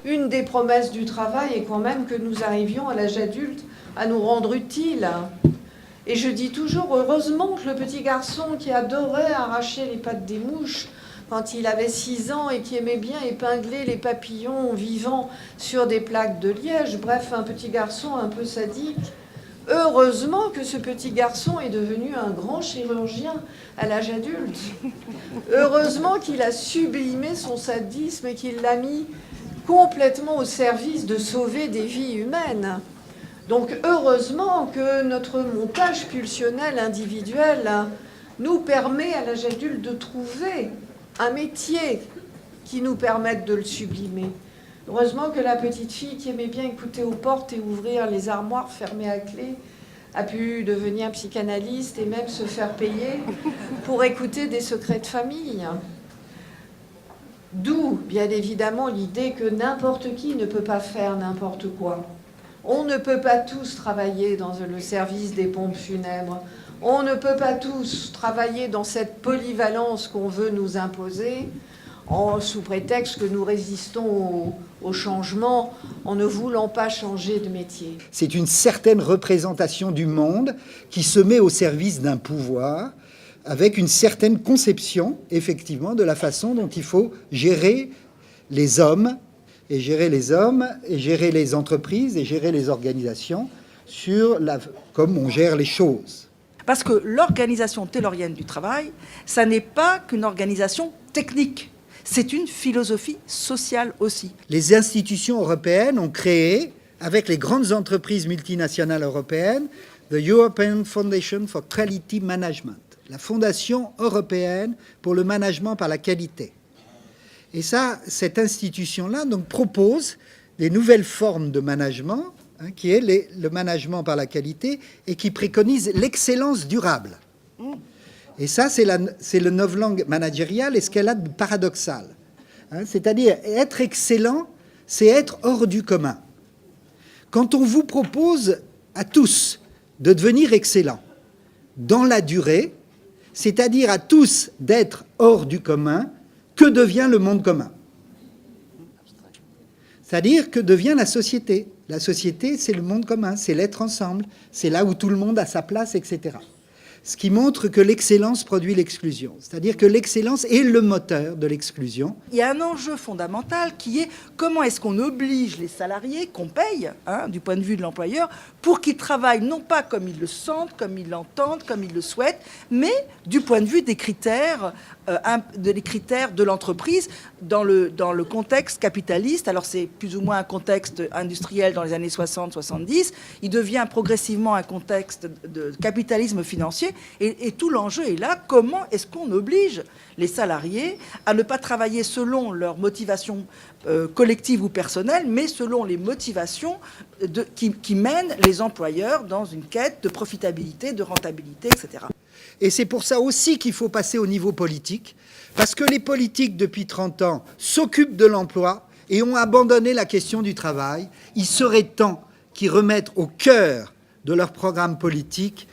Une des promesses du travail est quand même que nous arrivions à l'âge adulte à nous rendre utiles. Et je dis toujours, heureusement que le petit garçon qui adorait arracher les pattes des mouches quand il avait 6 ans et qui aimait bien épingler les papillons vivants sur des plaques de liège, bref, un petit garçon un peu sadique, heureusement que ce petit garçon est devenu un grand chirurgien à l'âge adulte. Heureusement qu'il a sublimé son sadisme et qu'il l'a mis complètement au service de sauver des vies humaines. Donc heureusement que notre montage pulsionnel individuel nous permet à l'âge adulte de trouver un métier qui nous permette de le sublimer. Heureusement que la petite fille qui aimait bien écouter aux portes et ouvrir les armoires fermées à clé a pu devenir psychanalyste et même se faire payer pour écouter des secrets de famille. D'où, bien évidemment, l'idée que n'importe qui ne peut pas faire n'importe quoi. On ne peut pas tous travailler dans le service des pompes funèbres. On ne peut pas tous travailler dans cette polyvalence qu'on veut nous imposer, sous prétexte que nous résistons au changement en ne voulant pas changer de métier. C'est une certaine représentation du monde qui se met au service d'un pouvoir, avec une certaine conception, effectivement, de la façon dont il faut gérer les hommes, et gérer les entreprises, et gérer les organisations, comme on gère les choses. Parce que l'organisation taylorienne du travail, ça n'est pas qu'une organisation technique, c'est une philosophie sociale aussi. Les institutions européennes ont créé, avec les grandes entreprises multinationales européennes, the European Foundation for Quality Management, la Fondation européenne pour le management par la qualité. Et ça, cette institution-là donc, propose des nouvelles formes de management, qui est le management par la qualité, et qui préconise l'excellence durable. Et ça, c'est le novlangue managérial et ce qu'elle a de paradoxal. C'est-à-dire, être excellent, c'est être hors du commun. Quand on vous propose à tous de devenir excellent dans la durée, c'est-à-dire à tous d'être hors du commun, que devient le monde commun? C'est-à-dire que devient la société? La société, c'est le monde commun, c'est l'être ensemble, c'est là où tout le monde a sa place, etc. Ce qui montre que l'excellence produit l'exclusion. C'est-à-dire que l'excellence est le moteur de l'exclusion. Il y a un enjeu fondamental qui est comment est-ce qu'on oblige les salariés qu'on paye, du point de vue de l'employeur, pour qu'ils travaillent non pas comme ils le sentent, comme ils l'entendent, comme ils le souhaitent, mais du point de vue des critères de l'entreprise dans le contexte capitaliste. Alors c'est plus ou moins un contexte industriel dans les années 60-70. Il devient progressivement un contexte de capitalisme financier. Et tout l'enjeu est là. Comment est-ce qu'on oblige les salariés à ne pas travailler selon leurs motivations collectives ou personnelles, mais selon les motivations qui mènent les employeurs dans une quête de profitabilité, de rentabilité, etc. Et c'est pour ça aussi qu'il faut passer au niveau politique, parce que les politiques, depuis 30 ans, s'occupent de l'emploi et ont abandonné la question du travail. Il serait temps qu'ils remettent au cœur de leur programme politique